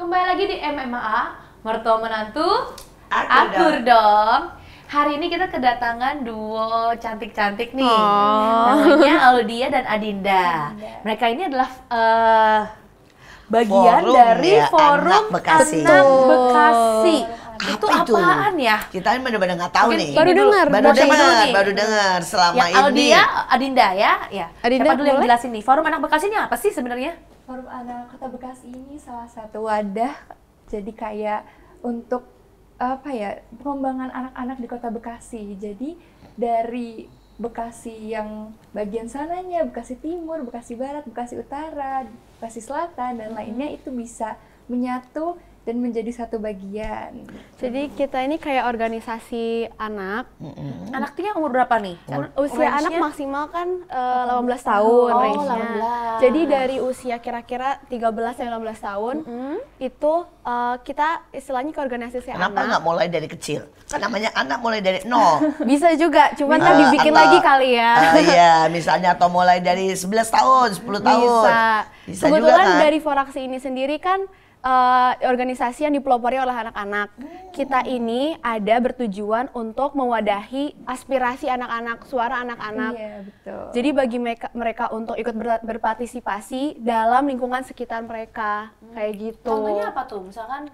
Kembali lagi di MMA, mertua menantu, Akur dong. Hari ini kita kedatangan duo cantik-cantik nih, namanya Audia dan Adinda. Mereka ini adalah bagian Forum dari ya, forum Anak Bekasi. Anak Bekasi. Itu Apa itu? apaan ya? Kita ini benar-benar nggak tahu Mungkin nih. baru dengar, baru dengar selama Yang ini. Audia, Adinda ya. Adinda, Siapa dulu yang boleh? jelasin nih? Forum Anak Bekasi ini apa sih sebenarnya? Forum Anak Kota Bekasi ini salah satu wadah, jadi kayak untuk apa ya, pengembangan anak-anak di Kota Bekasi. Jadi dari Bekasi yang bagian sananya, Bekasi Timur, Bekasi Barat, Bekasi Utara, Bekasi Selatan dan lainnya itu bisa menyatu dan menjadi satu bagian. Jadi kita ini kayak organisasi anak. Anaknya umur berapa nih? Usia anak maksimal kan 18 tahun Oh, range-nya. 18. Jadi dari usia kira-kira 13 sampai 18 tahun itu kita istilahnya ke organisasi Kenapa anak. nggak mulai dari kecil? Kan namanya anak mulai dari nol. Bisa juga, cuman kan dibikin Atau, lagi kali ya. Iya, misalnya atau mulai dari 11 tahun, 10 tahun. Bisa Kebetulan juga kan? dari Foraksi ini sendiri kan organisasi yang dipelopori oleh anak-anak. Kita ini ada bertujuan untuk mewadahi aspirasi anak-anak, suara anak-anak. Iya, betul. Jadi bagi mereka untuk ikut berpartisipasi dalam lingkungan sekitar mereka, kayak gitu. Contohnya apa tuh? Misalkan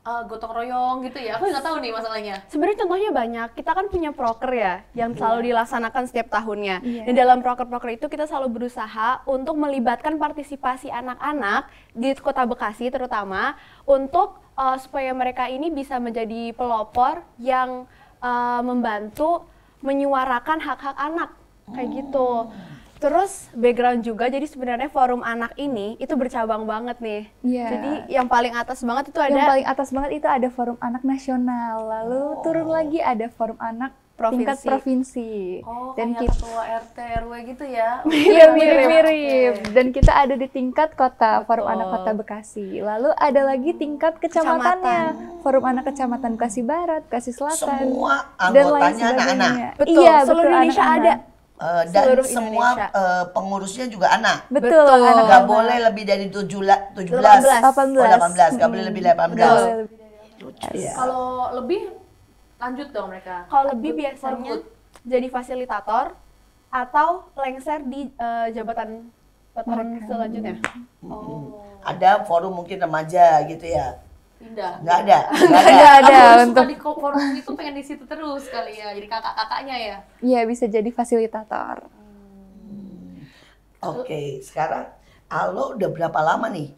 gotong royong gitu ya? Aku nggak tahu nih masalahnya. Sebenarnya contohnya banyak. Kita kan punya proker ya, yang selalu dilaksanakan setiap tahunnya. Iya. Dan dalam proker-proker itu kita selalu berusaha untuk melibatkan partisipasi anak-anak di Kota Bekasi terutama untuk supaya mereka ini bisa menjadi pelopor yang membantu menyuarakan hak-hak anak, kayak gitu. Terus background juga, jadi sebenarnya forum anak ini itu bercabang banget nih. Iya. Jadi yang paling atas banget itu Yang ada paling atas banget itu ada Forum Anak Nasional, lalu turun lagi ada Forum Anak tingkat provinsi. Oh, Dan kayak ketua RT RW gitu ya? Iya, mirip-mirip. Dan kita ada di tingkat kota, Forum Anak Kota Bekasi. Lalu ada lagi tingkat kecamatannya, Forum Anak Kecamatan Bekasi Barat, Bekasi Selatan, Semua dan lain anggotanya anak-anak. sebagainya. Betul, Iya, seluruh betul, Indonesia anak-anak. ada. Dan Seluruh semua Indonesia. pengurusnya juga anak. Betul, Betul. anak-anak. Nggak boleh lebih dari 17. 18. 18, nggak boleh lebih 18. Iya. Kalau lebih, lanjut dong mereka. Kalau lebih biasanya jadi fasilitator atau lengser di jabatan selanjutnya. Ada forum mungkin remaja gitu ya. Pindah. Nggak ada. Nggak ada Aku untuk suka di forum itu pengen di situ terus kali ya, jadi kakak-kakaknya ya. Iya, bisa jadi fasilitator. Oke, sekarang Alo udah berapa lama nih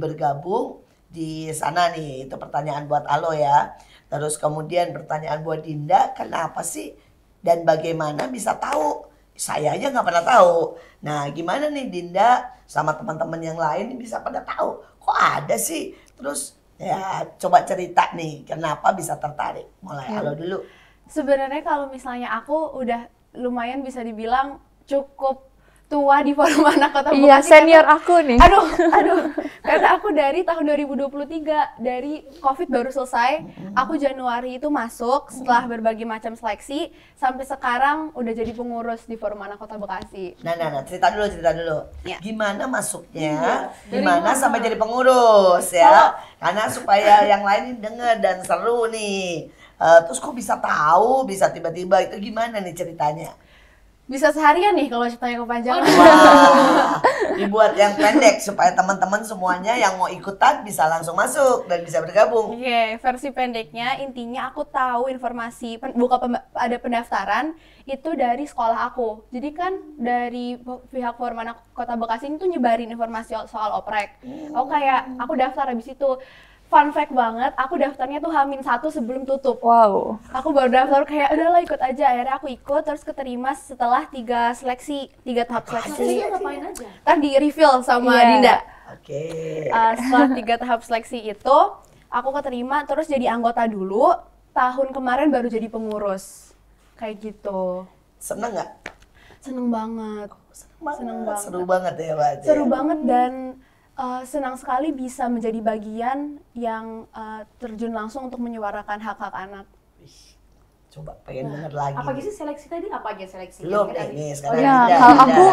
bergabung di sana nih? Itu pertanyaan buat Alo ya. Terus kemudian pertanyaan buat Dinda, kenapa sih dan bagaimana bisa tahu? Saya aja nggak pernah tahu. Nah, gimana nih Dinda sama teman-teman yang lain bisa pada tahu? Kok ada sih? Terus ya coba cerita nih, kenapa bisa tertarik? Mulai Alo dulu. Sebenarnya kalau misalnya aku udah lumayan bisa dibilang cukup tua di forum anak Kota Bekasi. Iya, senior aku nih. Aduh, karena aku dari tahun 2023, dari COVID baru selesai, aku Januari itu masuk setelah berbagai macam seleksi, sampai sekarang udah jadi pengurus di forum anak Kota Bekasi. Nah, cerita dulu. Ya. Gimana masuknya? Gimana sampai jadi pengurus ya? Karena supaya yang lain denger dan seru nih. Terus kok bisa tahu, bisa tiba-tiba itu gimana nih ceritanya? Bisa seharian nih kalau ceritanya kepanjangan. Wah, dibuat yang pendek supaya teman-teman semuanya yang mau ikutan bisa langsung masuk dan bisa bergabung. Oke, versi pendeknya intinya aku tahu informasi ada pendaftaran itu dari sekolah aku. Jadi kan dari pihak Forum Anak Kota Bekasi itu nyebarin informasi soal oprek. Aku daftar habis itu. Fun fact banget, aku daftarnya tuh H-1 sebelum tutup. Wow. Aku baru daftar kayak udahlah ikut aja. Akhirnya aku ikut terus keterima setelah 3 tahap seleksi. Ngapain aja? Ntar di reveal sama Iya. Dinda. Oke. Setelah 3 tahap seleksi itu, aku keterima terus jadi anggota dulu. Tahun kemarin baru jadi pengurus. Kayak gitu. Seneng nggak? Seneng banget. Seneng banget. Seru banget ya, Mbak. Seru banget dan senang sekali bisa menjadi bagian yang terjun langsung untuk menyuarakan hak-hak anak. Coba pengen denger lagi. Apa sih seleksi tadi? Apa aja seleksi? Belum ini sekarang. Ya, Dinda, kalau Dinda.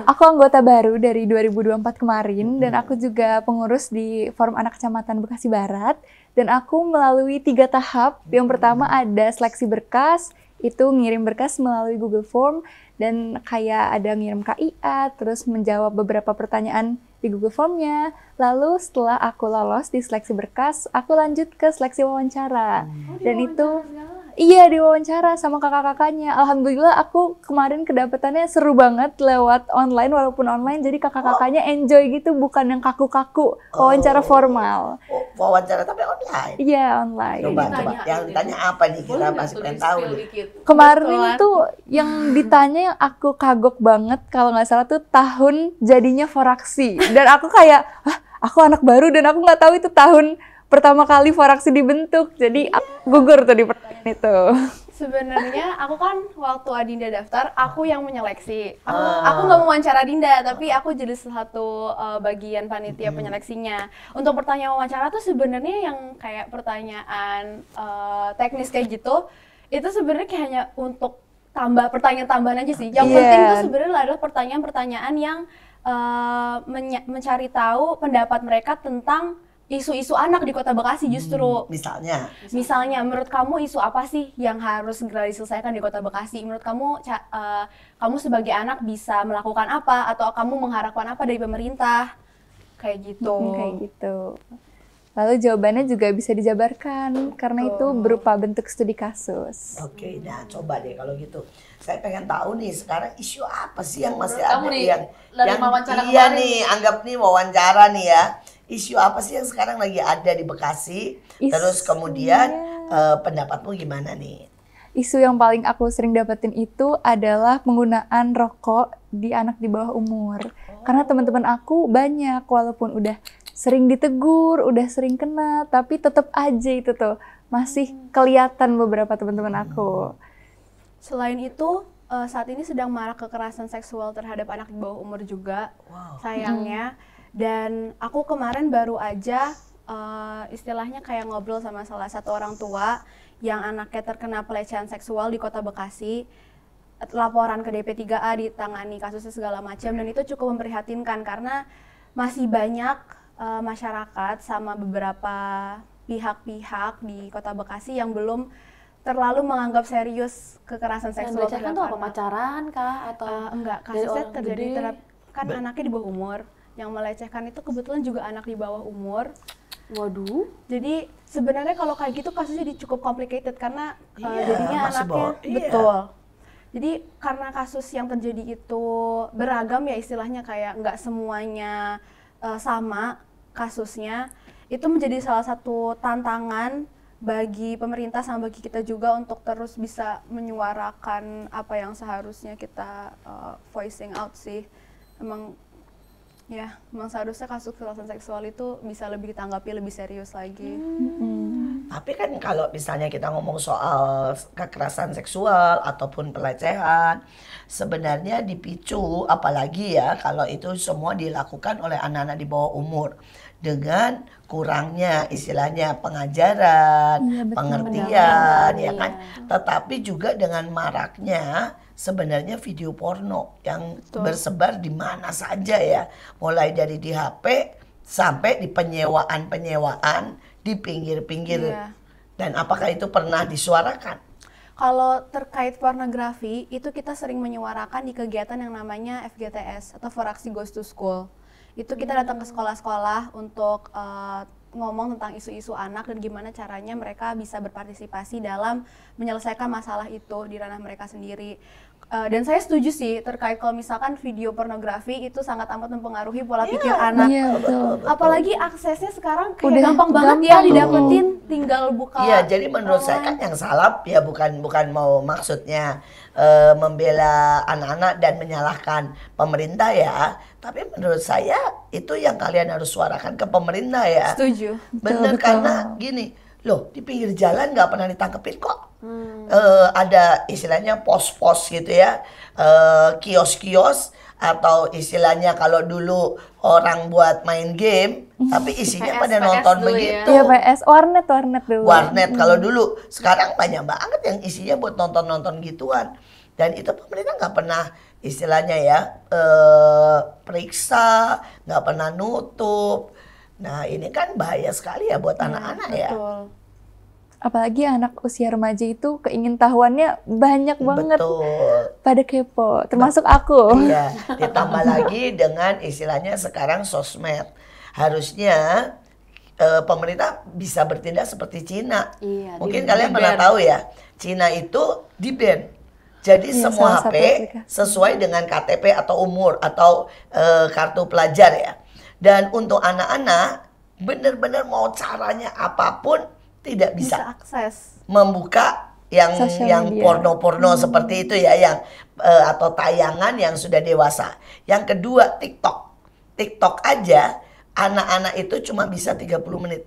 aku anggota baru dari 2024 kemarin dan aku juga pengurus di Forum Anak Kecamatan Bekasi Barat dan aku melalui 3 tahap. Yang pertama ada seleksi berkas, itu ngirim berkas melalui Google Form dan kayak ada ngirim KIA, terus menjawab beberapa pertanyaan di Google Formnya. Lalu setelah aku lolos di seleksi berkas, aku lanjut ke seleksi wawancara. Dan itu iya, diwawancara sama kakak-kakaknya. Alhamdulillah aku kemarin kedapetannya seru banget lewat online, walaupun online. Jadi kakak-kakaknya enjoy gitu, bukan yang kaku-kaku. Wawancara formal. Oh, wawancara tapi online. Iya, online. Coba, Ditanya coba. Yang gitu. ditanya apa nih? Kita masih pengen tahu nih. Kemarin Betulan. tuh yang ditanya yang aku kagok banget, kalau nggak salah tuh tahun jadinya Foraksi. Dan aku kayak, aku anak baru dan aku nggak tahu itu tahun pertama kali Foraksi dibentuk. Jadi aku gugur tuh di pertanyaan itu. Sebenarnya aku kan waktu Adinda daftar, aku yang menyeleksi. Aku nggak mau wawancara Adinda, tapi aku jadi salah satu bagian panitia penyeleksinya. Untuk pertanyaan wawancara tuh sebenarnya yang kayak pertanyaan teknis kayak gitu, itu sebenarnya kayak hanya untuk tambah pertanyaan tambahan aja sih. Yang Iya. penting tuh sebenarnya adalah pertanyaan-pertanyaan yang mencari tahu pendapat mereka tentang isu-isu anak di Kota Bekasi justru. Misalnya, Menurut kamu isu apa sih yang harus segera diselesaikan di Kota Bekasi? Menurut kamu, kamu sebagai anak bisa melakukan apa? Atau kamu mengharapkan apa dari pemerintah? Kayak gitu. Kayak gitu. Lalu jawabannya juga bisa dijabarkan, karena itu berupa bentuk studi kasus. Oke, nah coba deh kalau gitu. Saya pengen tahu nih sekarang isu apa sih yang masih Menurut kamu ada nih, yang dari wawancara iya kemarin nih, anggap nih wawancara nih ya. Isu apa sih yang sekarang lagi ada di Bekasi? Terus kemudian pendapatmu gimana nih? Isu yang paling aku sering dapetin itu adalah penggunaan rokok di anak di bawah umur. Karena teman-teman aku banyak, walaupun udah sering ditegur, udah sering kena, tapi tetap aja itu tuh masih kelihatan beberapa teman-teman aku. Selain itu, saat ini sedang marak kekerasan seksual terhadap anak di bawah umur juga, sayangnya. Dan aku kemarin baru aja istilahnya kayak ngobrol sama salah satu orang tua yang anaknya terkena pelecehan seksual di Kota Bekasi. Laporan ke DP3A ditangani kasusnya segala macam, dan itu cukup memprihatinkan karena masih banyak masyarakat sama beberapa pihak-pihak di Kota Bekasi yang belum terlalu menganggap serius kekerasan seksual Melecehkan tuh apa? Pacaran kah? Atau enggak, dari kasusnya orang terjadi gede? kan anaknya di bawah umur. Yang melecehkan itu kebetulan juga anak di bawah umur. Waduh. Jadi sebenarnya kalau kayak gitu kasusnya cukup complicated karena Iya, jadinya masih anaknya iya. betul. Jadi karena kasus yang terjadi itu beragam ya istilahnya, kayak nggak semuanya sama kasusnya, itu menjadi salah satu tantangan bagi pemerintah sama bagi kita juga untuk terus bisa menyuarakan apa yang seharusnya kita voicing out sih. Emang seharusnya kasus kekerasan seksual itu bisa lebih ditanggapi lebih serius lagi. Tapi kan kalau misalnya kita ngomong soal kekerasan seksual ataupun pelecehan, sebenarnya dipicu, apalagi ya kalau itu semua dilakukan oleh anak-anak di bawah umur dengan kurangnya istilahnya pengajaran, Iya, betul. pengertian, ya kan. Tetapi juga dengan maraknya sebenarnya video porno yang bersebar di mana saja ya, mulai dari di HP sampai di penyewaan di pinggir-pinggir. Iya. Dan apakah itu pernah disuarakan? Kalau terkait pornografi, itu kita sering menyuarakan di kegiatan yang namanya FGTS atau Foraksi Goes to School. Itu kita datang ke sekolah-sekolah untuk ngomong tentang isu-isu anak dan gimana caranya mereka bisa berpartisipasi dalam menyelesaikan masalah itu di ranah mereka sendiri. Dan saya setuju sih terkait kalau misalkan video pornografi itu sangat amat mempengaruhi pola pikir anak. Iya, betul. Apalagi aksesnya sekarang kayak Udah gampang banget ya gampang. didapetin, tinggal buka. Iya, jadi menurut saya kan yang salah ya bukan mau maksudnya membela anak-anak dan menyalahkan pemerintah ya. Tapi menurut saya itu yang kalian harus suarakan ke pemerintah ya. Setuju. Bener, Betul. karena gini, loh di pinggir jalan nggak pernah ditangkepin kok. Ada istilahnya pos-pos gitu ya, kios-kios, atau istilahnya kalau dulu orang buat main game, tapi isinya PS, pada PS nonton dulu ya. begitu. Iya PS, warnet dulu. Warnet kalau dulu, sekarang banyak banget yang isinya buat nonton-nonton gituan. Dan itu pemerintah nggak pernah istilahnya ya periksa, nggak pernah nutup. Nah ini kan bahaya sekali ya buat anak-anak ya. Betul. Apalagi anak usia remaja itu keingintahuannya banyak banget. Betul. Pada kepo, termasuk aku. Iya, ditambah lagi dengan istilahnya sekarang sosmed. Harusnya pemerintah bisa bertindak seperti Cina. Iya, Mungkin di- kalian di-ban. pernah tahu ya, Cina itu di-ban. Jadi Iya, semua salah satu HP aplikasi. sesuai dengan KTP atau umur atau kartu pelajar ya. Dan untuk anak-anak benar-benar mau caranya apapun tidak Bisa bisa akses. membuka yang Sosial media. porno-porno seperti itu ya, yang atau tayangan yang sudah dewasa. Yang kedua TikTok. TikTok aja anak-anak itu cuma bisa 30 menit.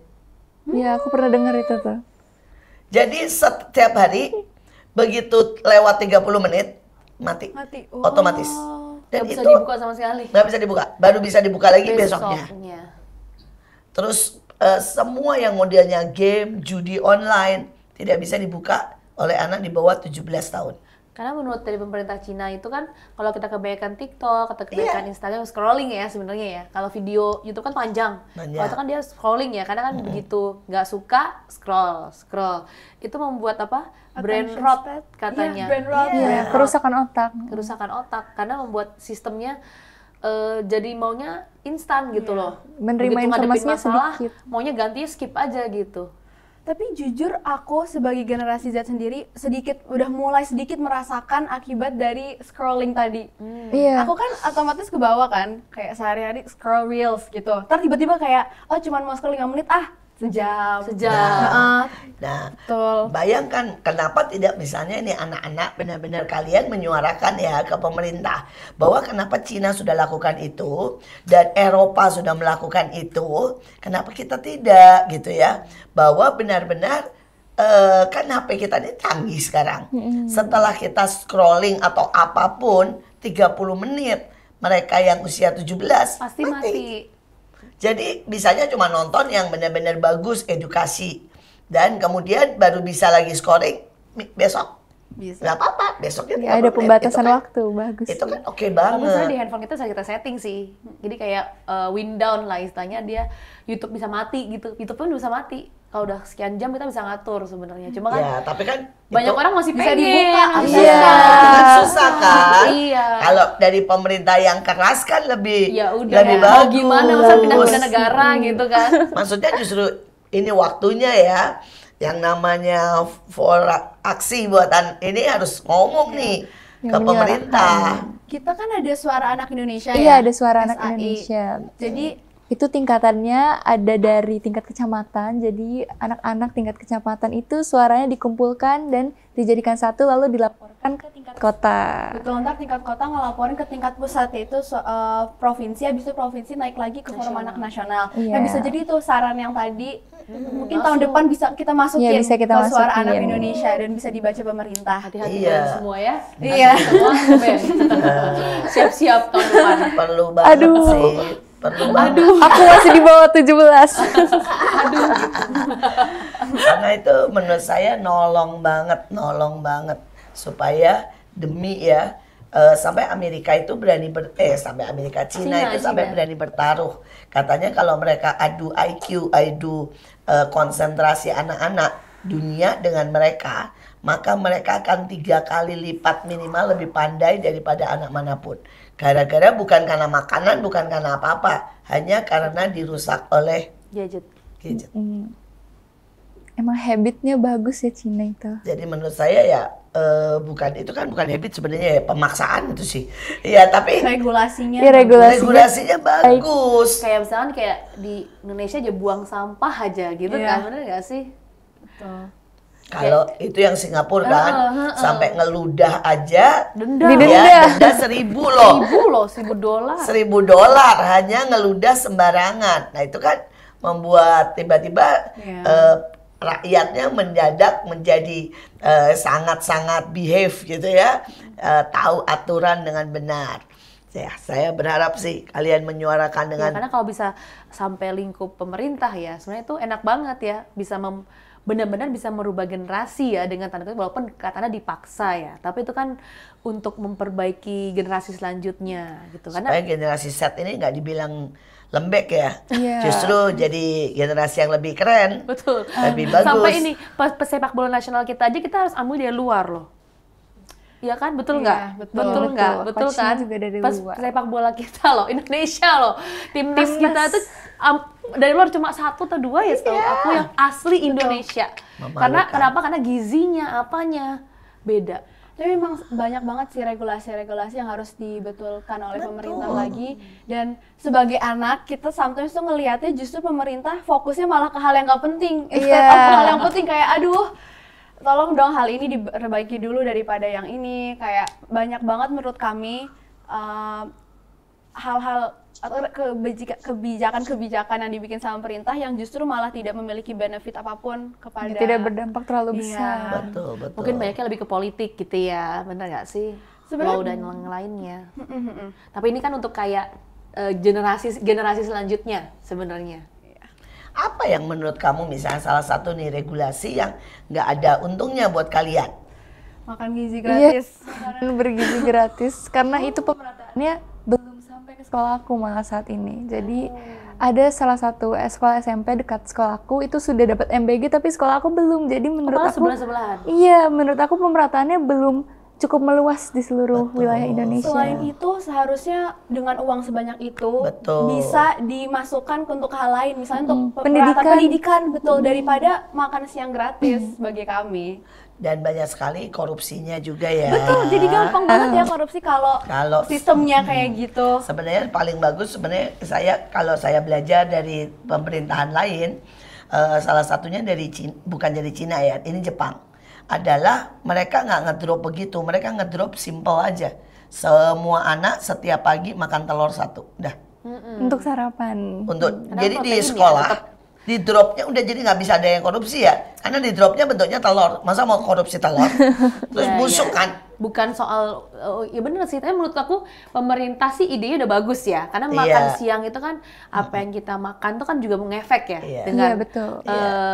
Iya, aku pernah dengar itu tuh. Jadi setiap hari begitu lewat 30 menit mati. Mati. Otomatis. Dan Nggak bisa itu dibuka sama sekali. nggak bisa dibuka. Baru bisa dibuka lagi besoknya. Terus semua yang modelnya game, judi online tidak bisa dibuka oleh anak di bawah 17 tahun. Karena menurut dari pemerintah Cina itu kan kalau kita kebanyakan TikTok atau kebanyakan Iya. Instagram scrolling ya sebenarnya ya. Kalau video YouTube kan panjang. Panjang. Kalau itu kan dia scrolling ya. Karena kan begitu nggak suka scroll. Itu membuat apa? Brain Attention rot span. katanya. Iya, brain rot. Iya, kerusakan otak. Kerusakan otak karena membuat sistemnya jadi maunya instan gitu loh. Menerima Begitu ngadepin informasinya masalah, sedikit. maunya gantinya skip aja gitu. Tapi jujur aku sebagai generasi Z sendiri udah mulai sedikit merasakan akibat dari scrolling tadi. Iya. Aku kan otomatis ke bawah kan, kayak sehari-hari scroll reels gitu. Ntar tiba-tiba kayak, oh cuman mau scroll 5 menit, sejam. Heeh, Nah, betul. bayangkan kenapa tidak misalnya ini anak-anak benar-benar kalian menyuarakan ya ke pemerintah bahwa kenapa Cina sudah lakukan itu dan Eropa sudah melakukan itu, kenapa kita tidak gitu ya? Bahwa benar-benar kan HP kita ini canggih sekarang. Setelah kita scrolling atau apapun 30 menit, mereka yang usia 17 Pasti mati. Jadi bisanya cuma nonton yang benar-benar bagus, edukasi. Dan kemudian baru bisa lagi scoring besok. Bisa. Nggak apa-apa, besoknya Ya, 30 ada menit. pembatasan Itu kan- waktu, bagus. Itu kan oke Kalau misalnya di banget. handphone kita bisa kita setting sih. Jadi kayak wind down lah istilahnya, dia YouTube bisa mati gitu. YouTube pun bisa mati. Kalau udah sekian jam kita bisa ngatur sebenarnya. Cuma kan Ya, tapi kan banyak itu orang masih bisa pengen. dibuka, Iya. Iya, kan susah kan? Iya. Kalau dari pemerintah yang keras kan lebih Ya udah, lebih mau bagus. gimana masa pindah-pindah negara gitu kan. Maksudnya justru ini waktunya ya, yang namanya for aksi buatan ini harus ngomong nih Yang ke pemerintah. Kita kan ada suara anak Indonesia Iya, ya. ada suara anak SAI. Indonesia. Jadi Itu tingkatannya ada dari tingkat kecamatan, jadi anak-anak tingkat kecamatan itu suaranya dikumpulkan dan dijadikan satu lalu dilaporkan ke tingkat kota. betul, ntar tingkat kota ngelaporin ke tingkat pusat, yaitu provinsi, habis itu provinsi naik lagi ke forum anak nasional. Iya. Nah bisa jadi itu saran yang tadi mungkin tahun depan bisa kita masukin Iya, bisa kita ke suara masukin. anak Indonesia dan bisa dibaca pemerintah. Hati-hati Iya. kalian semua ya. Iya. Semua Ben. Siap-siap tahun depan. Perlu banget Aduh. sih. Perlu banget. Aku masih di bawah 17. Karena itu menurut saya nolong banget supaya demi ya sampai Amerika itu berani sampai Amerika Cina itu sampai Cina. berani bertaruh. Katanya kalau mereka adu IQ, adu konsentrasi anak-anak dunia dengan mereka, maka mereka akan 3 kali lipat minimal lebih pandai daripada anak manapun. Gara-gara bukan karena makanan, bukan karena apa-apa, hanya karena dirusak oleh Gadget. gadget. Emang habitnya bagus ya Cina itu. Jadi menurut saya ya bukan habit sebenarnya ya, pemaksaan itu sih. Iya, tapi Regulasinya. Iya, regulasinya bagus. Kayak misalkan kayak di Indonesia aja buang sampah aja gitu Iya. kan, bener gak sih? Betul. Kalau itu yang Singapura kan sampai ngeludah aja Denda. ya, denda 1.000 loh. $1.000. $1.000 hanya ngeludah sembarangan. Nah, itu kan membuat tiba-tiba rakyatnya mendadak menjadi sangat-sangat behave gitu ya, tahu aturan dengan benar. Ya, saya berharap sih kalian menyuarakan Ya, dengan karena kalau bisa sampai lingkup pemerintah ya, sebenarnya itu enak banget ya, bisa benar-benar bisa merubah generasi ya dengan tanda kutip, walaupun katanya dipaksa ya, tapi itu kan untuk memperbaiki generasi selanjutnya gitu. Karena supaya generasi Z ini nggak dibilang lembek ya, Iya. justru jadi generasi yang lebih keren, betul. lebih bagus. Sampai ini pesepak bola nasional kita aja kita harus ambil dari luar loh. Iya kan, betul nggak? Iya, betul. Betul nggak? Betul. Betul Coachnya kan? juga dari Pas luar. sepak bola kita loh, Indonesia loh, timnas kita Timnas. tuh dari luar cuma 1 atau 2 ya setahu aku yang asli Indonesia. Memalukan. Karena kenapa? Karena gizinya, apanya beda. Tapi memang banyak banget sih regulasi-regulasi yang harus dibetulkan oleh pemerintah lagi. Dan sebagai anak, kita sometimes tuh ngelihatnya justru pemerintah fokusnya malah ke hal yang nggak penting. Instead Iya. of hal yang penting kayak, aduh, tolong dong hal ini diperbaiki dulu daripada yang ini. Kayak banyak banget menurut kami hal-hal atau kebijakan-kebijakan yang dibikin sama pemerintah yang justru malah tidak memiliki benefit apapun kepada Tidak berdampak terlalu Iya. besar. Betul, betul. Mungkin banyaknya lebih ke politik gitu ya, bener nggak sih? Sebenarnya- Law dan yang lainnya. Tapi ini kan untuk kayak generasi selanjutnya sebenarnya. Apa yang menurut kamu misalnya salah satu nih regulasi yang nggak ada untungnya buat kalian? makan gizi Iya, gratis. makanan bergizi gratis karena itu pemerataannya belum sampai ke sekolah aku malah saat ini. Jadi ada salah satu sekolah SMP dekat sekolahku itu sudah dapat MBG tapi sekolah aku belum. Jadi menurut Malah aku sebelah-sebelahan. iya, menurut aku pemerataannya belum cukup meluas di seluruh wilayah Indonesia. Selain itu seharusnya dengan uang sebanyak itu Betul. bisa dimasukkan ke untuk hal lain, misalnya untuk Pendidikan. pendidikan betul daripada makan siang gratis bagi kami. Dan banyak sekali korupsinya juga ya. Betul, jadi gampang banget ya korupsi kalau Kalau sistemnya kayak gitu. sebenarnya paling bagus sebenarnya kalau saya belajar dari pemerintahan lain, salah satunya dari Cina, bukan dari Cina ya, ini Jepang. Adalah mereka nggak ngedrop begitu, mereka ngedrop simple aja. Semua anak setiap pagi makan telur 1, udah. Untuk sarapan. Untuk Karena jadi di protein ya, sekolah tetap. di dropnya udah jadi nggak bisa ada yang korupsi ya, karena di dropnya bentuknya telur. Masa mau korupsi telur? Terus Ya, busuk ya. kan? Bukan soal, ya bener sih, tapi menurut aku pemerintah sih idenya udah bagus ya. Karena makan Iya. siang itu kan, apa yang kita makan tuh kan juga mengefek ya. Iya. Dengan, Iya, betul.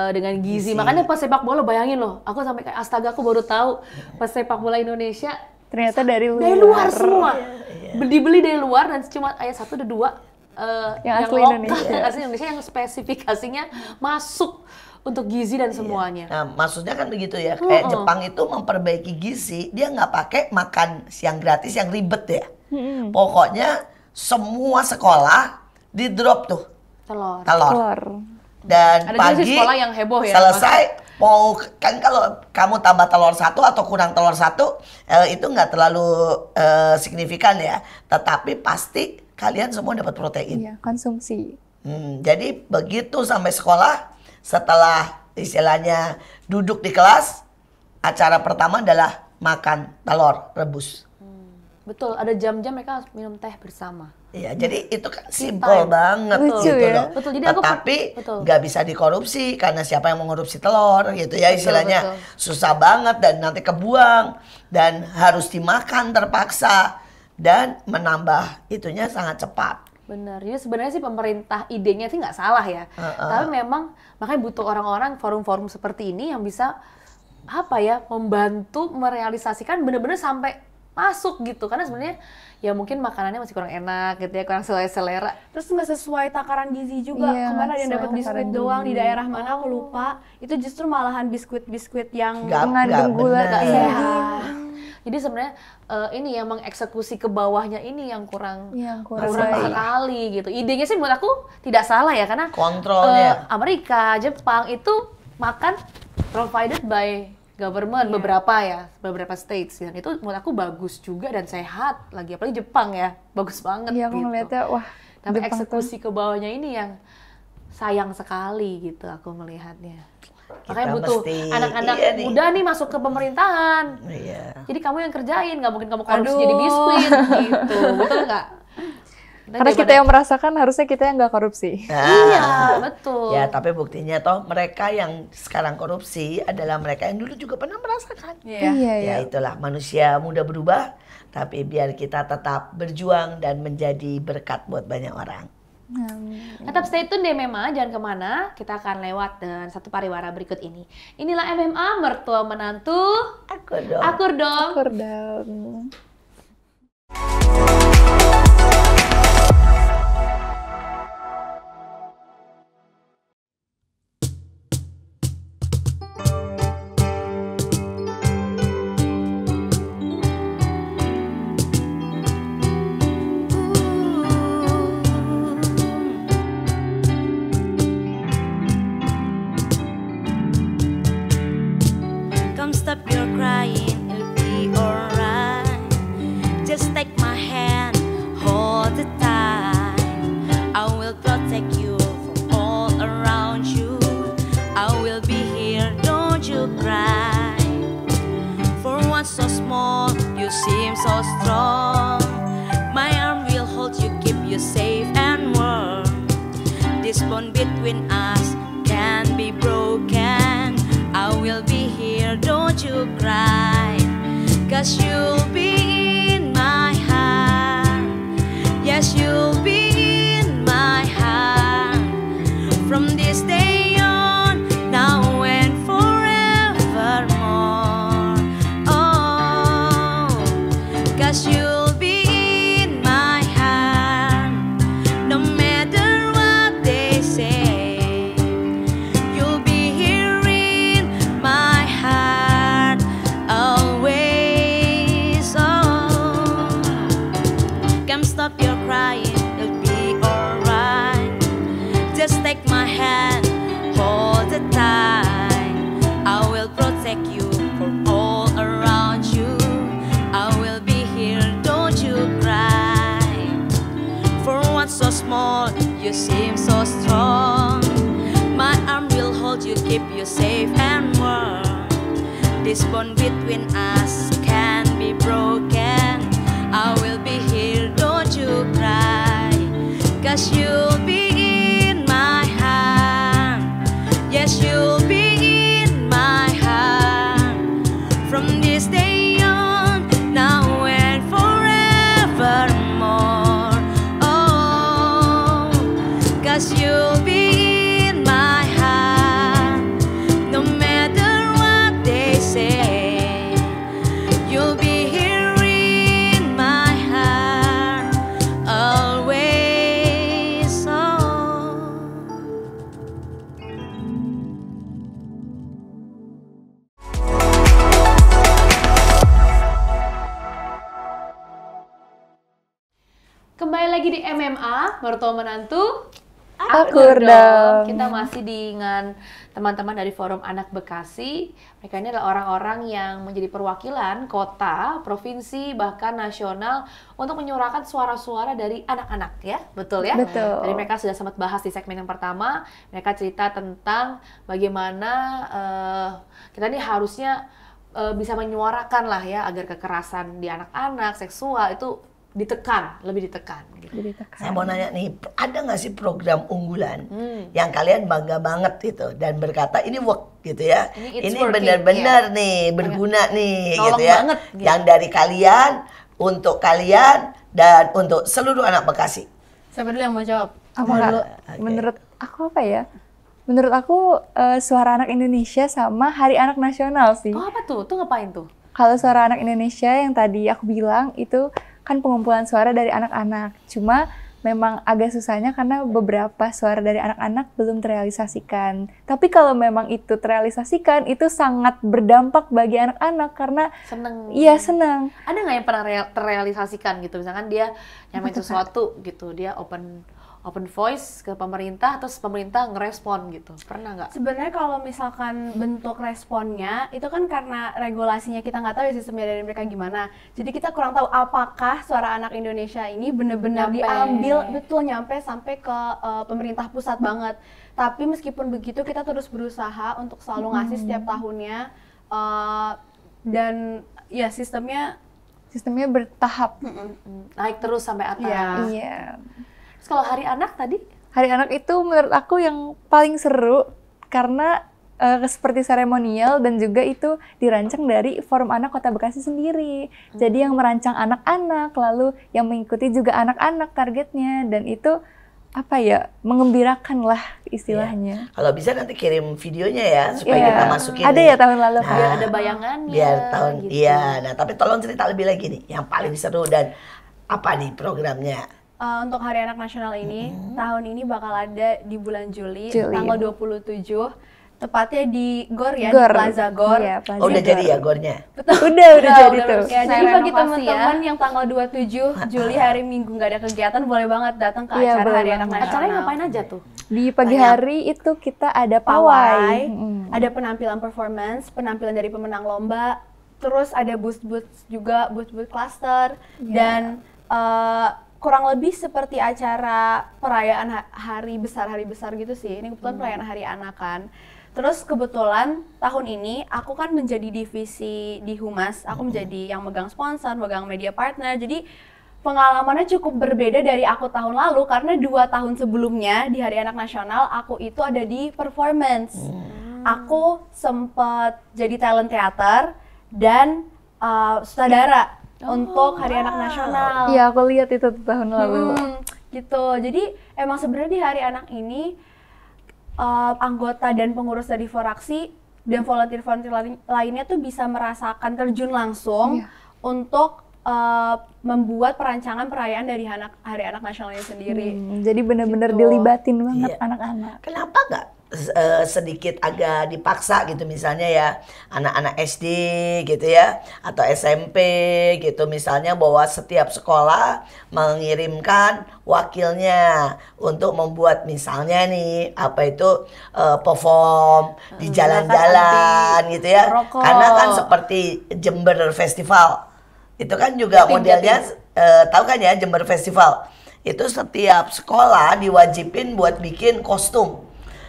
dengan gizi. Gizi. Makanya pas sepak bola bayangin loh, aku sampai kayak astaga aku baru tahu pas sepak bola Indonesia Ternyata dari luar. dari luar semua. Dibeli dari luar dan cuma ayat 1 ada 2 Yang asli lokal, Indonesia. yang asli Indonesia yang spesifikasinya masuk untuk gizi dan semuanya. Nah, maksudnya kan begitu ya. Kayak Jepang itu memperbaiki gizi, dia nggak pakai makan siang gratis yang ribet ya. Pokoknya semua sekolah di drop tuh Telur. telur. Telur. Dan Ada juga sih pagi sekolah yang heboh ya, selesai mau kan kalau kamu tambah telur 1 atau kurang telur 1 itu nggak terlalu signifikan ya. Tetapi pasti kalian semua dapat protein. Iya, konsumsi. Jadi begitu sampai sekolah, setelah istilahnya duduk di kelas, acara pertama adalah makan telur rebus. Betul, ada jam-jam mereka harus minum teh bersama. Iya, jadi itu kan simple banget Lucu gitu ya. loh. Betul, jadi aku Tetapi betul. nggak bisa dikorupsi karena siapa yang mengkorupsi telur gitu ya, istilahnya betul. susah banget dan nanti kebuang dan harus dimakan terpaksa dan menambah itunya sangat cepat. Benar, jadi sebenarnya sih pemerintah idenya sih nggak salah ya. Tapi memang makanya butuh orang-orang forum-forum seperti ini yang bisa apa ya membantu merealisasikan benar-benar sampai masuk gitu. Karena sebenarnya ya mungkin makanannya masih kurang enak gitu ya, kurang sesuai selera. Terus nggak sesuai takaran gizi juga. Iya, Kemarin ada yang sesuai dapat biskuit takaran doang di gizi. daerah mana aku lupa. Itu justru malahan biskuit-biskuit yang Mengandung gula benar. tak Iya. sehat. Jadi sebenarnya ini yang mengeksekusi ke bawahnya ini yang kurang Kurang kurang baik. sekali gitu. Idenya sih menurut aku tidak salah ya, karena Kontrolnya. Amerika, Jepang itu makan provided by government beberapa states, dan itu menurut aku bagus juga dan sehat lagi, apalagi Jepang ya, bagus banget Iya, aku gitu. ngeliatnya wah. Tapi Jepang tuh- eksekusi ke bawahnya ini yang sayang sekali gitu aku melihatnya. Makanya Kita butuh mesti- anak-anak iya nih. muda nih masuk ke pemerintahan. Iya. Jadi kamu yang kerjain, nggak mungkin kamu korupsi Aduh. jadi biskuit gitu, betul nggak? Karena kita yang merasakan, harusnya kita yang nggak korupsi. Iya, betul. Ya, tapi buktinya toh mereka yang sekarang korupsi adalah mereka yang dulu juga pernah merasakan. Ya itulah, manusia mudah berubah, tapi biar kita tetap berjuang dan menjadi berkat buat banyak orang. Tetap stay tune deh Mema, jangan kemana, kita akan lewat dengan satu pariwara berikut ini. Inilah MMA, mertua menantu. Akur dong. Akur dong. Akur dong. Come stop your crying, it'll be alright. Just take my hand, hold it tight. I will protect you from all around you. I will be here, don't you cry. For one so small, you seem so strong. My arm will hold you, keep you safe and warm. This bond between us can be broken. I will be here, don't you cry. 'Cause you'll be in my heart. Yes, you'll be in my heart. From this day on, now and forevermore. Oh, 'cause you'll be in my heart. No matter what they say, you'll be here in my heart always. Oh, come stop your crying, it'll be alright. Just take my hand, hold it tight. I will protect you from all around you. I will be here, don't you cry. For one so small, you seem so strong. My arm will hold you, keep you safe and warm. This bond between us can be broken. I will be here, don't you cry. 'Cause you'll be in my heart. Yes, you'll be in my heart. From this day on, now and forevermore. Oh, 'cause you'll be in my heart. No matter what they say, you'll be here in my heart always. Oh. Kembali lagi di MMA, mertua menantu. Akur dong. Kita masih dengan teman-teman dari Forum Anak Bekasi. Mereka ini adalah orang-orang yang menjadi perwakilan kota, provinsi, bahkan nasional untuk menyuarakan suara-suara dari anak-anak ya, betul ya? Betul. Jadi mereka sudah sempat bahas di segmen yang pertama. Mereka cerita tentang bagaimana kita ini harusnya bisa menyuarakan lah ya agar kekerasan di anak-anak, seksual itu ditekan, lebih ditekan. Gitu. Saya mau nanya nih, ada nggak sih program unggulan yang kalian bangga banget gitu dan berkata ini work gitu ya, Ini it's ini working, benar-benar nih berguna nih Nolong gitu ya, banget, gitu. yang dari kalian untuk kalian dan untuk seluruh anak Bekasi. Siapa dulu yang mau jawab? Apa Kak? Menurut aku apa ya? Menurut aku Suara Anak Indonesia sama Hari Anak Nasional sih. Oh apa tuh? Tuh ngapain tuh? Kalau Suara Anak Indonesia yang tadi aku bilang itu kan pengumpulan suara dari anak-anak. Cuma memang agak susahnya karena beberapa suara dari anak-anak belum terrealisasikan. Tapi kalau memang itu terrealisasikan, itu sangat berdampak bagi anak-anak karena Seneng. iya senang. Ada nggak yang pernah terrealisasikan gitu? Misalkan dia nyamain sesuatu gitu, dia open voice ke pemerintah, terus pemerintah ngerespon gitu. Pernah nggak? Sebenarnya kalau misalkan bentuk responnya itu kan karena regulasinya kita nggak tahu ya sistemnya dari mereka gimana. Jadi kita kurang tahu apakah Suara Anak Indonesia ini benar-benar Nyampe. diambil betul nyampe sampai ke pemerintah pusat banget. Tapi meskipun begitu kita terus berusaha untuk selalu ngasih setiap tahunnya dan ya sistemnya Sistemnya bertahap. Naik terus sampai atas. Iya. Terus kalau Hari Anak tadi? Hari Anak itu menurut aku yang paling seru karena seperti seremonial dan juga itu dirancang dari Forum Anak Kota Bekasi sendiri. Jadi yang merancang anak-anak, lalu yang mengikuti juga anak-anak targetnya, dan itu apa ya, mengembirakan lah istilahnya. Kalau bisa nanti kirim videonya ya supaya kita masukin. Ada nih. ya tahun lalu. Biar ada bayangannya. Biar tahun gitu. iya. Nah, tapi tolong cerita lebih lagi nih yang paling seru dan apa nih programnya? Untuk Hari Anak Nasional ini, tahun ini bakal ada di bulan Juli. Juli. Tanggal 27. Tepatnya di GOR ya, Gor. di Plaza GOR. Iya, Plaza Oh, udah Gor. jadi ya gornya? Udah jadi tuh. Ya, Saya jadi bagi renovasi teman-teman yang tanggal 27 Juli hari Minggu nggak ada kegiatan, boleh banget datang ke Iya, acara boleh Hari Anak banget. Nasional. Acaranya ngapain aja tuh? Di pagi hari itu kita ada Pawai, pawai. ada penampilan performance, penampilan dari pemenang lomba, terus ada booth-booth juga, booth-booth cluster, dan kurang lebih seperti acara perayaan hari besar gitu sih. Ini kebetulan perayaan Hari Anak kan. Terus kebetulan tahun ini aku kan menjadi divisi di Humas, aku menjadi yang megang sponsor, megang media partner, jadi pengalamannya cukup berbeda dari aku tahun lalu karena 2 tahun sebelumnya di Hari Anak Nasional aku itu ada di performance. Aku sempat jadi talent teater dan sutradara untuk Hari Anak Nasional. Iya, aku lihat itu tuh tahun lalu. Gitu. Jadi emang sebenarnya di Hari Anak ini anggota dan pengurus dari Foraksi dan volunteer-volunteer lainnya tuh bisa merasakan terjun langsung untuk membuat perancangan perayaan dari Hari Anak Nasional ini sendiri. Jadi benar-benar Gitu. dilibatin banget Iya. anak-anak. Kenapa nggak sedikit agak dipaksa gitu misalnya ya anak-anak SD gitu ya atau SMP gitu misalnya bahwa setiap sekolah mengirimkan wakilnya untuk membuat misalnya nih apa itu perform di jalan-jalan gitu ya, rokok. karena kan seperti Jember Festival itu kan juga modelnya tahu kan ya Jember Festival itu setiap sekolah diwajibin buat bikin kostum.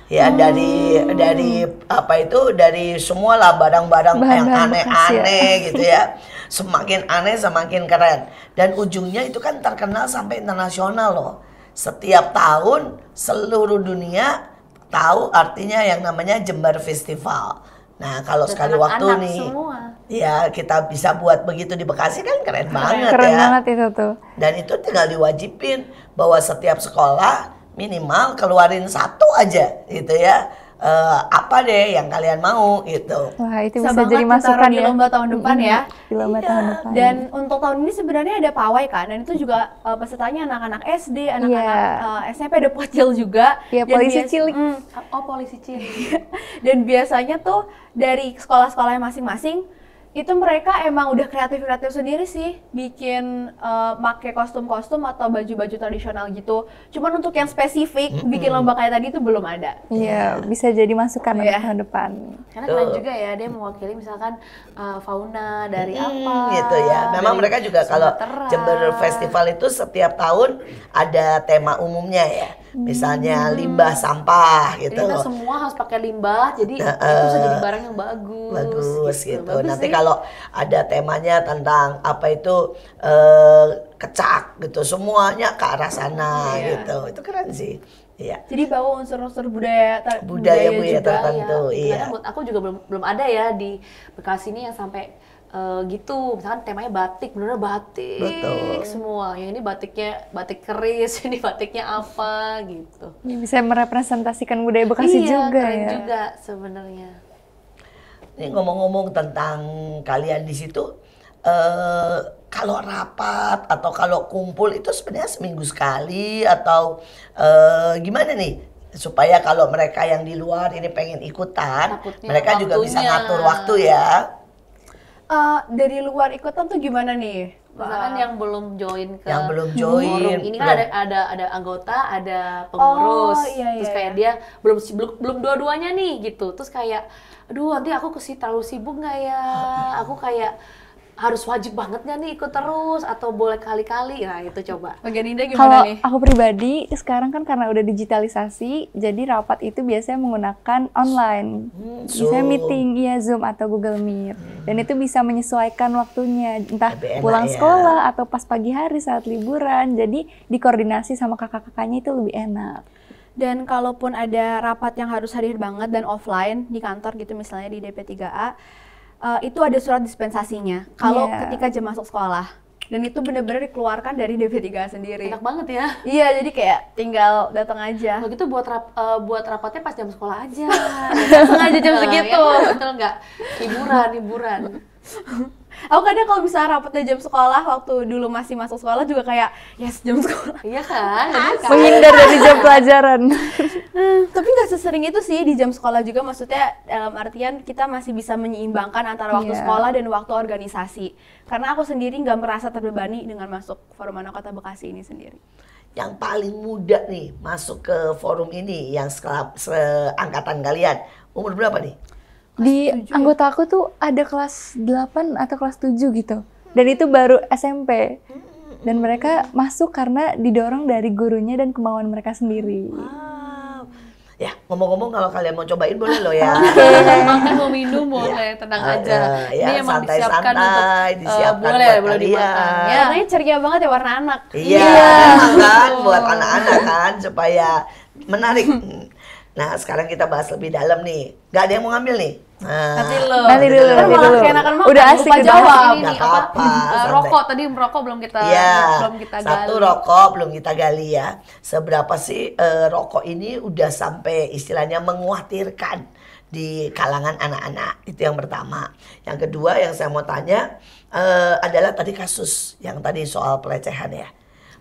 Ya dari apa itu dari semua lah barang-barang yang Bahan-bahan bekas aneh-aneh gitu ya. Semakin aneh semakin keren. Dan ujungnya itu kan terkenal sampai internasional loh. Setiap tahun seluruh dunia tahu artinya yang namanya Jember Festival. Nah, kalau Dan sekali anak-anak waktu nih semua. ya kita bisa buat begitu di Bekasi kan keren banget Keren ya. banget itu tuh. Dan itu tinggal diwajibin bahwa setiap sekolah minimal keluarin 1 aja gitu ya. Apa deh yang kalian mau gitu. Wah, itu Bisa bisa banget jadi ditaruh masukan di ya. lomba tahun depan ya. Di lomba tahun depan. Dan untuk tahun ini sebenarnya ada pawai kan, dan itu juga pesertanya anak-anak SD, anak-anak SMP, ada pocil juga. Iya, Dan polisi cilik. Oh, polisi cilik. Dan biasanya tuh dari sekolah-sekolah yang masing-masing itu mereka emang udah kreatif-kreatif sendiri sih, bikin make kostum-kostum atau baju-baju tradisional gitu. Cuman untuk yang spesifik bikin lomba kayak tadi itu belum ada. Iya, bisa jadi masukan untuk Iya. tahun depan. Karena keren juga ya, dia mewakili misalkan fauna dari apa Gitu ya. Memang dari mereka juga kalau Sumatera. Jember Festival itu setiap tahun ada tema umumnya ya. Misalnya limbah sampah gitu. Jadi kita semua harus pakai limbah, jadi itu bisa jadi barang yang bagus. Bagus gitu. Bagus Nanti sih. kalau ada temanya tentang apa itu kecak gitu, semuanya ke arah sana Iya. gitu. Itu keren sih. Iya. Jadi bawa unsur-unsur budaya Budaya juga tertentu, ya. iya. Karena buat aku juga belum ada ya di Bekasi ini yang sampai gitu. Misalkan temanya batik, bener-bener batik Betul. semua. Yang ini batiknya batik keris, ini batiknya apa gitu. Ini bisa merepresentasikan budaya Bekasi iya, juga keren ya. juga sebenarnya. Ini ngomong-ngomong tentang kalian di situ, kalau rapat atau kalau kumpul itu sebenarnya seminggu sekali atau gimana nih? Supaya kalau mereka yang di luar ini pengen ikutan, Takutnya mereka juga bisa waktunya. ngatur waktu ya. Dari luar ikutan tuh gimana nih? Misalkan yang belum join ke Yang belum join, forum ini kan belum. ada anggota, ada pengurus. Oh, iya, Terus iya, kayak dia belum dua-duanya nih gitu. Terus kayak aduh nanti aku terlalu sibuk nggak ya? Aku kayak harus wajib banget nggak nih ikut terus atau boleh kali-kali? Nah itu coba. Bagian Dinda Kalau gimana nih? aku pribadi sekarang kan karena udah digitalisasi, jadi rapat itu biasanya menggunakan online. Biasanya Zoom. meeting, ya Zoom atau Google Meet. Dan itu bisa menyesuaikan waktunya, entah Lebih enak pulang ya. sekolah atau pas pagi hari saat liburan. Jadi dikoordinasi sama kakak-kakaknya itu lebih enak. Dan kalaupun ada rapat yang harus hadir banget dan offline di kantor gitu misalnya di DP3A, itu ada surat dispensasinya kalau Iya. ketika jam masuk sekolah. Dan itu benar-benar dikeluarkan dari DP3A sendiri. Enak banget ya. Iya, jadi kayak tinggal datang aja. Kalau gitu buat rapatnya pas jam sekolah aja. Sengaja jam segitu. Ya, betul nggak? Hiburan. Aku kadang kalau bisa rapatnya jam sekolah, waktu dulu masih masuk sekolah juga kayak, yes jam sekolah. Iya kan? Bener kan? Menghindar dari jam pelajaran. Tapi nggak sesering itu sih di jam sekolah juga, maksudnya dalam artian kita masih bisa menyeimbangkan antara waktu Iya. sekolah dan waktu organisasi. Karena aku sendiri nggak merasa terbebani dengan masuk Forum Anak Kota Bekasi ini sendiri. Yang paling muda nih masuk ke forum ini yang seangkatan kalian, umur berapa nih? Di anggota aku tuh ada kelas 8 atau kelas 7 gitu. Dan itu baru SMP. Dan mereka masuk karena didorong dari gurunya dan kemauan mereka sendiri. Wow. Ya, ngomong-ngomong kalau kalian mau cobain boleh loh ya. Makan mau minum boleh, tenang aja. Ya, Ini emang disiapkan santai-santai, untuk disiapkan boleh buat dimakan. kalian. Ya. Warnanya ceria banget ya, warna anak. Iya, emang kan buat anak-anak kan supaya menarik. Nah, sekarang kita bahas lebih dalam nih. Gak ada yang mau ngambil nih? Nah, Nanti lo. Nanti dulu, Kan nanti malah dulu. keenakan makan, Udah lupa asik, udah jawab. asik. Ini Nggak nih, apa? apa-apa, santai. Rokok tadi merokok belum kita Iya, gali. satu rokok belum kita gali ya. Seberapa sih rokok ini udah sampai istilahnya mengkhawatirkan di kalangan anak-anak? Itu yang pertama. Yang kedua yang saya mau tanya adalah tadi kasus yang tadi soal pelecehan ya.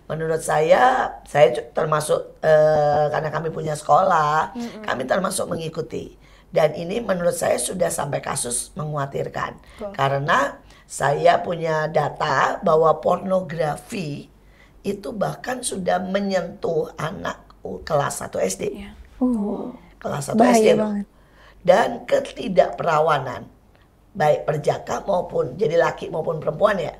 Menurut saya termasuk karena kami punya sekolah, kami termasuk mengikuti. Dan ini menurut saya sudah sampai kasus mengkhawatirkan. Karena saya punya data bahwa pornografi itu bahkan sudah menyentuh anak kelas 1 SD. Kelas 1 bahaya SD loh. banget. Dan ketidakperawanan, baik perjaka maupun jadi laki maupun perempuan ya,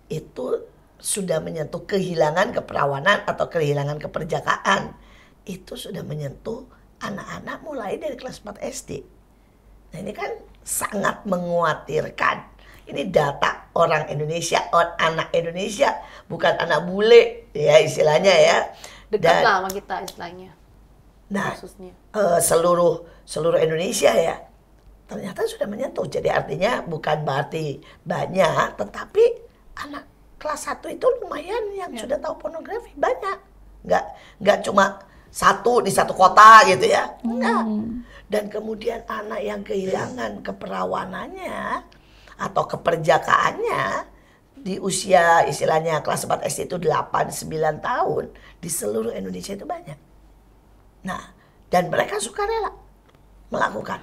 itu sudah menyentuh kehilangan keperawanan atau kehilangan keperjakaan. Itu sudah menyentuh anak-anak mulai dari kelas 4 SD. Nah ini kan sangat mengkhawatirkan. Ini data orang Indonesia, anak Indonesia, bukan anak bule ya istilahnya ya. Dekat lah sama kita istilahnya. Nah, Kasusnya. seluruh Indonesia ya ternyata sudah menyentuh. Jadi artinya bukan berarti banyak, tetapi anak kelas 1 itu lumayan yang sudah tahu pornografi banyak. Nggak cuma satu di satu kota gitu ya. Enggak. Dan kemudian anak yang kehilangan keperawanannya atau keperjakaannya di usia istilahnya kelas 4 SD itu 8-9 tahun di seluruh Indonesia itu banyak. Nah, dan mereka sukarela melakukan.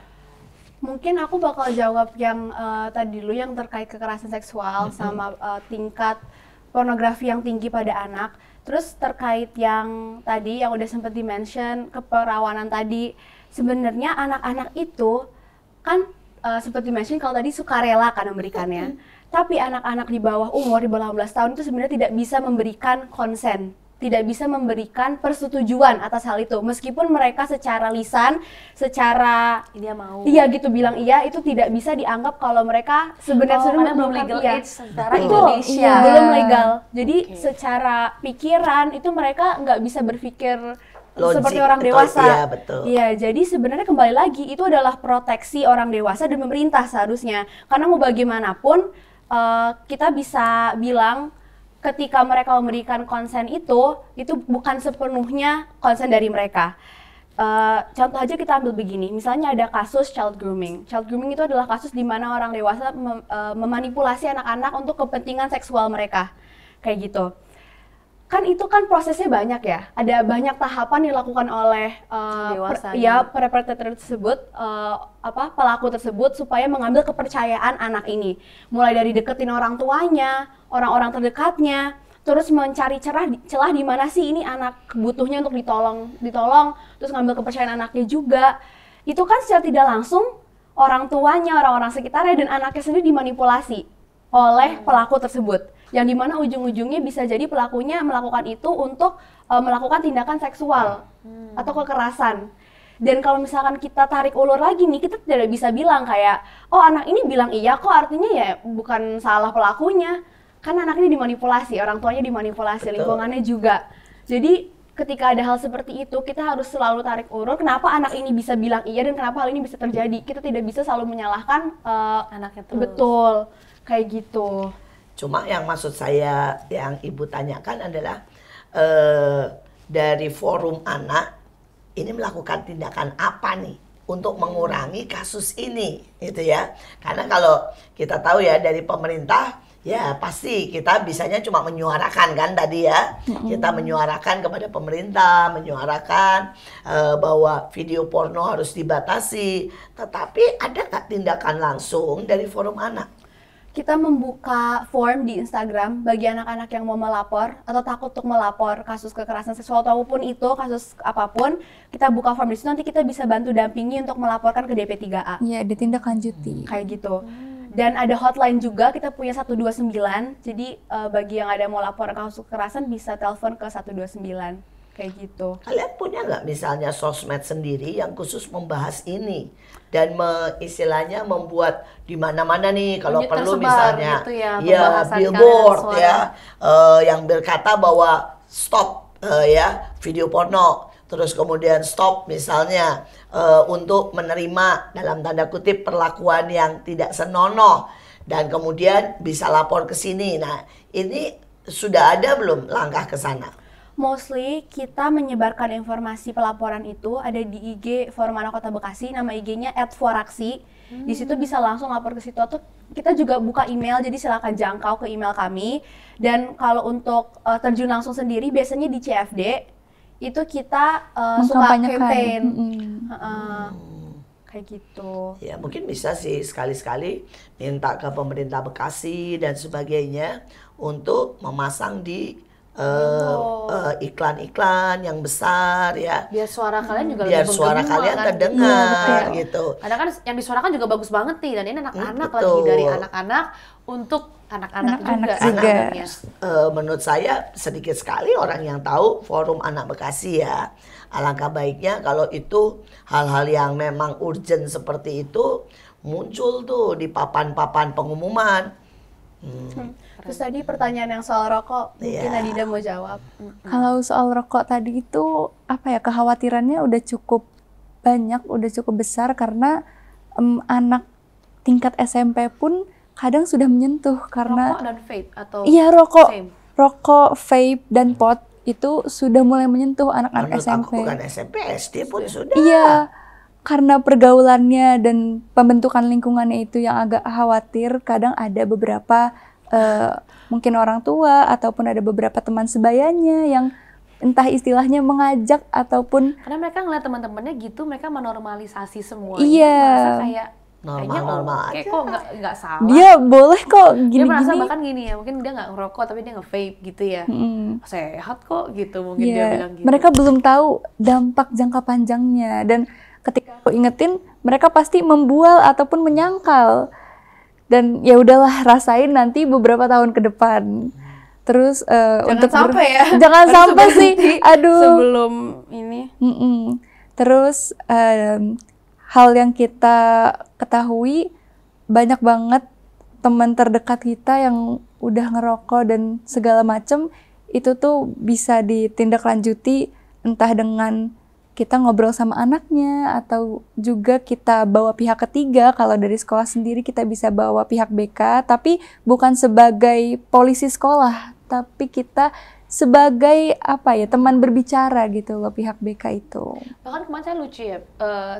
Mungkin aku bakal jawab yang tadi dulu yang terkait kekerasan seksual sama tingkat pornografi yang tinggi pada anak. Terus terkait yang tadi yang udah sempat di-mention keperawanan tadi, sebenarnya anak-anak itu kan seperti di-mention kalau tadi sukarela kan memberikannya. Tapi anak-anak di bawah umur di bawah 18 tahun itu sebenarnya tidak bisa memberikan konsen. Tidak bisa memberikan persetujuan atas hal itu, meskipun mereka secara lisan, secara Dia mau. iya gitu bilang iya, itu tidak bisa dianggap kalau mereka sebenarnya karena belum melakukan legal iya. age secara Betul, Indonesia. iya, belum legal. Jadi Oke. secara pikiran itu mereka nggak bisa berpikir Logik, seperti orang betul, dewasa. iya, betul. Iya, jadi sebenarnya kembali lagi itu adalah proteksi orang dewasa dan pemerintah seharusnya. Karena mau bagaimanapun kita bisa bilang ketika mereka memberikan konsen itu bukan sepenuhnya konsen dari mereka. Contoh aja kita ambil begini, misalnya ada kasus child grooming. Child grooming itu adalah kasus di mana orang dewasa memanipulasi anak-anak untuk kepentingan seksual mereka, kayak gitu. Kan itu kan prosesnya banyak ya, ada banyak tahapan yang dilakukan oleh perpetrator tersebut, pelaku tersebut supaya mengambil kepercayaan anak ini. Mulai dari deketin orang tuanya, orang-orang terdekatnya, terus mencari celah di mana sih ini anak butuhnya untuk ditolong, terus ngambil kepercayaan anaknya juga. Itu kan secara tidak langsung orang tuanya, orang-orang sekitarnya dan anaknya sendiri dimanipulasi. oleh pelaku tersebut. Yang dimana ujung-ujungnya bisa jadi pelakunya melakukan itu untuk melakukan tindakan seksual atau kekerasan. Dan kalau misalkan kita tarik ulur lagi nih, kita tidak bisa bilang kayak, oh anak ini bilang iya kok, artinya ya bukan salah pelakunya. Kan anak ini dimanipulasi, orang tuanya dimanipulasi, Betul. lingkungannya juga. Jadi ketika ada hal seperti itu, kita harus selalu tarik ulur kenapa anak ini bisa bilang iya dan kenapa hal ini bisa terjadi. Kita tidak bisa selalu menyalahkan Anaknya terus. betul, kayak gitu. Cuma yang maksud saya yang Ibu tanyakan adalah dari forum anak ini melakukan tindakan apa nih untuk mengurangi kasus ini gitu ya. Karena kalau kita tahu ya dari pemerintah ya pasti kita bisanya cuma menyuarakan kan tadi ya. Kita menyuarakan kepada pemerintah, menyuarakan bahwa video porno harus dibatasi. Tetapi ada nggak tindakan langsung dari forum anak? Kita membuka form di Instagram bagi anak-anak yang mau melapor atau takut untuk melapor kasus kekerasan seksual ataupun itu kasus apapun, kita buka form di situ, nanti kita bisa bantu dampingi untuk melaporkan ke DP3A. Ya, ditindaklanjuti. Kayak gitu. Dan ada hotline juga, kita punya 129. Jadi bagi yang ada mau lapor kasus kekerasan bisa telepon ke 129. Kayak gitu. Kalian punya nggak misalnya sosmed sendiri yang khusus membahas ini dan istilahnya membuat di mana-mana nih kalau Jadi perlu tersebar misalnya gitu ya, ya pembahasan billboard kalian, ya yang berkata bahwa stop ya video porno, terus kemudian stop misalnya untuk menerima dalam tanda kutip perlakuan yang tidak senonoh dan kemudian bisa lapor ke sini. Nah, ini sudah ada belum langkah ke sana? Mostly kita menyebarkan informasi pelaporan itu ada di IG Forum Anak Kota Bekasi, nama IG-nya @foraksi. Di situ bisa langsung lapor ke situ. Atau kita juga buka email, jadi silakan jangkau ke email kami. Dan kalau untuk terjun langsung sendiri, biasanya di CFD itu kita suka Mengkampanyekan. campaign. Mm-mm. Kayak gitu. Ya mungkin bisa sih sekali-sekali minta ke pemerintah Bekasi dan sebagainya untuk memasang di iklan-iklan yang besar ya. Biar suara kalian juga Biar lebih suara menggema kalian kan. terdengar Iya. gitu. Karena kan yang disuarakan juga bagus banget nih, dan ini anak-anak lagi, betul. dari anak-anak untuk anak-anak Anak-anak juga. juga. sebenarnya. Menurut saya sedikit sekali orang yang tahu Forum Anak Bekasi ya. Alangkah baiknya kalau itu hal-hal yang memang urgent seperti itu muncul tuh di papan-papan pengumuman. Terus tadi pertanyaan yang soal rokok, mungkin Iya. Nadida mau jawab. Kalau soal rokok tadi itu apa ya, kekhawatirannya udah cukup banyak, udah cukup besar karena anak tingkat SMP pun kadang sudah menyentuh karena Rokok dan vape atau iya rokok, same? vape dan pot itu sudah mulai menyentuh anak-anak Menurut SMP. aku bukan SMP, SD pun sudah. Iya, karena pergaulannya dan pembentukan lingkungannya itu yang agak khawatir. Kadang ada beberapa mungkin orang tua ataupun ada beberapa teman sebayanya yang entah istilahnya mengajak ataupun Karena mereka ngeliat teman-temannya gitu, mereka menormalisasi semuanya. Iya. Merasa kayak Normal-normal kayaknya aja. kok nggak salah. dia boleh kok Dia merasa gini-gini. bahkan gini ya, mungkin dia nggak ngerokok tapi dia nge-vape gitu ya. Sehat kok gitu, mungkin dia Iya, bilang gitu. mereka belum tahu dampak jangka panjangnya dan ketika aku ingetin mereka pasti membual ataupun menyangkal. Dan ya udahlah, rasain nanti beberapa tahun ke depan. Terus Jangan sampai ya. Jangan Harus sampai sih. berhenti Aduh. Sebelum ini. Terus hal yang kita ketahui, banyak banget teman terdekat kita yang udah ngerokok dan segala macem, itu tuh bisa ditindaklanjuti entah dengan kita ngobrol sama anaknya atau juga kita bawa pihak ketiga. Kalau dari sekolah sendiri kita bisa bawa pihak BK, tapi bukan sebagai polisi sekolah, tapi kita sebagai apa ya, teman berbicara gitu loh, pihak BK itu. Bahkan kemarin saya lucu ya,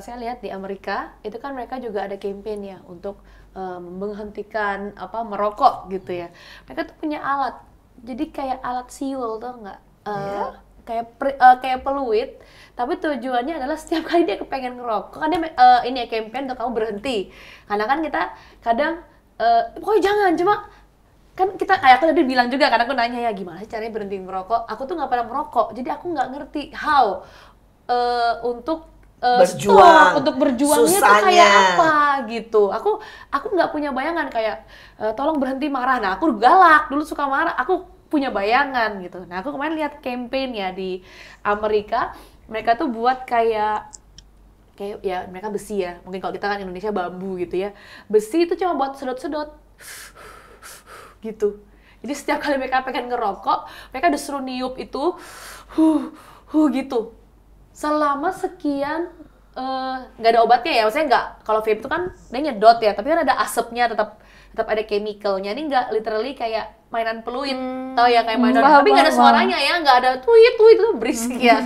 saya lihat di Amerika itu kan mereka juga ada campaign ya untuk menghentikan merokok gitu ya. Mereka tuh punya alat, jadi kayak alat siul tuh nggak, kayak peluit, tapi tujuannya adalah setiap kali dia kepengen ngerokok kan dia ini ya campaign untuk kamu berhenti. Karena kan kita kadang pokoknya jangan, cuma kan kita kayak aku tadi bilang juga, karena aku nanya ya gimana sih caranya berhenti merokok. Aku tuh nggak pernah merokok, jadi aku nggak ngerti how untuk berjuang, stop untuk berjuangnya tuh susahnya. kayak apa gitu. Aku nggak punya bayangan kayak tolong berhenti marah. Nah, aku galak dulu, suka marah. Aku punya bayangan gitu. Nah, aku kemarin lihat campaign ya di Amerika, mereka tuh buat kayak ya mereka besi ya. Mungkin kalau kita kan Indonesia bambu gitu ya. Besi itu cuma buat sedot-sedot gitu. Jadi setiap kali mereka pengen ngerokok, mereka disuruh niup itu gitu. Selama sekian nggak ada obatnya ya, maksudnya nggak, kalau vape itu kan dia nyedot ya, tapi kan ada asapnya, tetap ada chemicalnya. Ini nggak literally kayak mainan peluit, tau ya, kayak mainan, tapi nggak ada suaranya ya, nggak ada tuit itu berisik ya.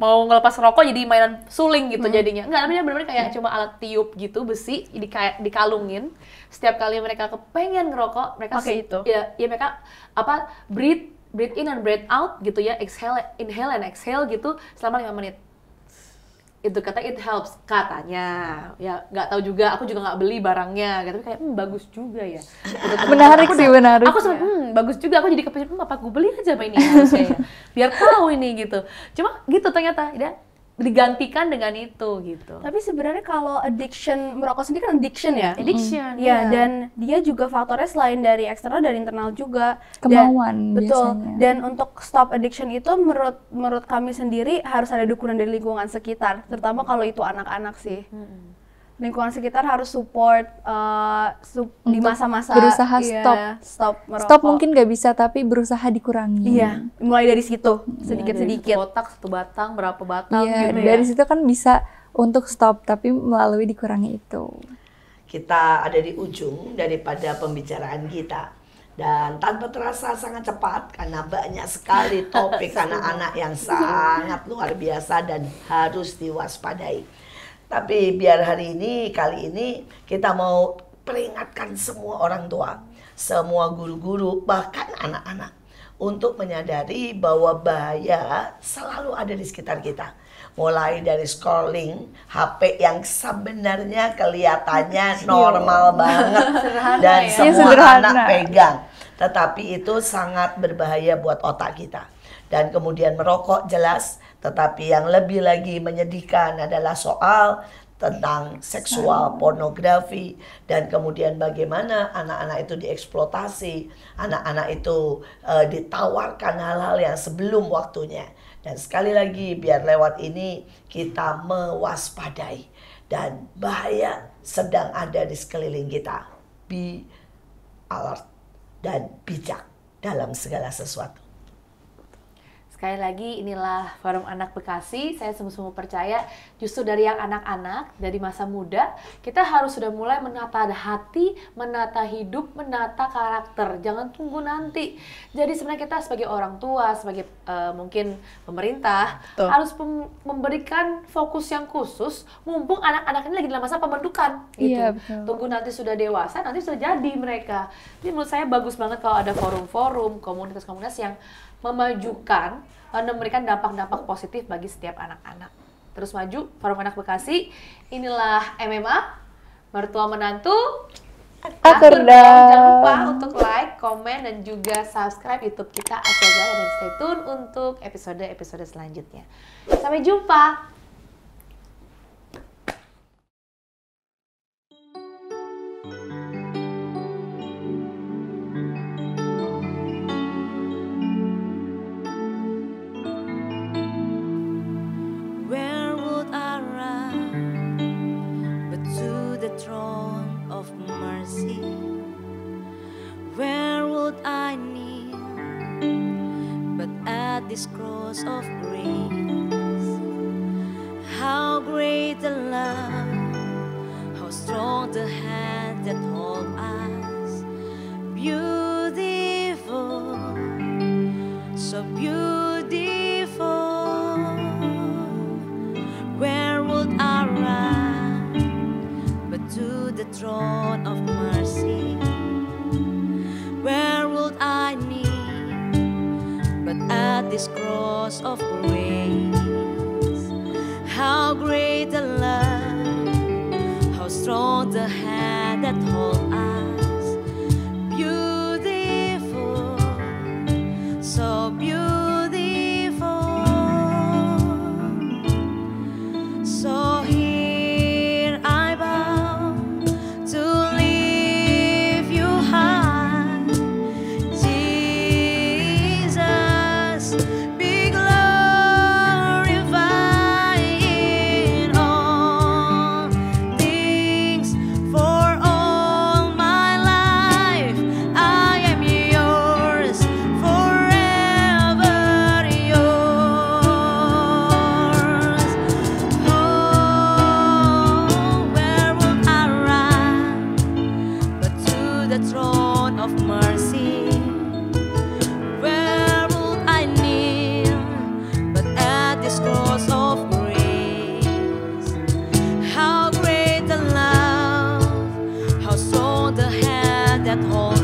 Mau ngelepas rokok jadi mainan suling gitu jadinya. Nggak, namanya benar-benar kayak cuma alat tiup gitu, besi dikalungin. Setiap kali mereka kepengen ngerokok, mereka pakai itu. Ya mereka breathe in and breathe out gitu ya, inhale and exhale gitu selama 5 menit. Itu kata it helps katanya, ya nggak tahu juga, aku juga nggak beli barangnya gitu, kayak bagus juga ya. Menarik sih, menarik. Aku sempat bagus juga, aku jadi kepengen apa gue beli aja apa ini harusnya ya, biar tahu ini gitu. Cuma gitu ternyata ya digantikan dengan itu gitu. Tapi sebenarnya kalau addiction, merokok sendiri kan addiction ya? Addiction, ya. Dan dia juga faktornya selain dari eksternal, dari internal juga. Kemauan betul. biasanya. Dan untuk stop addiction itu menurut kami sendiri harus ada dukungan dari lingkungan sekitar, terutama kalau itu anak-anak sih. Lingkungan sekitar harus support di masa-masa berusaha stop merokok. Stop mungkin nggak bisa, tapi berusaha dikurangi. Iya, mulai dari situ sedikit-sedikit. Kotak 1 batang, berapa batang Iya, gitu ya. dari situ kan bisa untuk stop, tapi melalui dikurangi itu. Kita ada di ujung daripada pembicaraan kita. Dan tanpa terasa sangat cepat karena banyak sekali topik anak-anak yang sangat luar biasa dan harus diwaspadai. Tapi biar kali ini kita mau peringatkan semua orang tua, semua guru-guru, bahkan anak-anak untuk menyadari bahwa bahaya selalu ada di sekitar kita. Mulai dari scrolling HP yang sebenarnya kelihatannya normal banget dan semua anak pegang, tetapi itu sangat berbahaya buat otak kita. Dan kemudian merokok jelas, tetapi yang lebih lagi menyedihkan adalah soal tentang seksual, pornografi, dan kemudian bagaimana anak-anak itu dieksploitasi, anak-anak itu ditawarkan hal-hal yang sebelum waktunya. Dan sekali lagi biar lewat ini kita mewaspadai, dan bahaya sedang ada di sekeliling kita. Be alert dan bijak dalam segala sesuatu. Sekali lagi, inilah Forum Anak Bekasi. Saya sungguh-sungguh percaya justru dari yang anak-anak, dari masa muda, kita harus sudah mulai menata hati, menata hidup, menata karakter. Jangan tunggu nanti. Jadi sebenarnya kita sebagai orang tua, sebagai mungkin pemerintah, harus memberikan fokus yang khusus, mumpung anak-anak ini lagi dalam masa pembentukan. Gitu. Iya, betul. Tunggu nanti sudah dewasa, nanti sudah jadi mereka. Jadi menurut saya bagus banget kalau ada forum-forum, komunitas-komunitas yang memajukan dan memberikan dampak-dampak positif bagi setiap anak-anak. Terus maju, Forum Anak Bekasi. Inilah MMA, mertua menantu. Atur dong. Jangan lupa untuk like, komen, dan juga subscribe YouTube kita Asia Jaya, dan stay tune untuk episode-episode selanjutnya. Sampai jumpa. Where would I run but to the throne of mercy? Where would I kneel but at this cross of grace? How great the love, how strong the hand that holds us. Beautiful, so beautiful. Where would I run but to the throne of mercy? Where would I kneel but at this cross of grace? How great the love, how strong the hand that holds us. Beautiful, so beautiful. So the throne of mercy. Where would I kneel but at this cross of grace? How great the love, how strong the hand that holds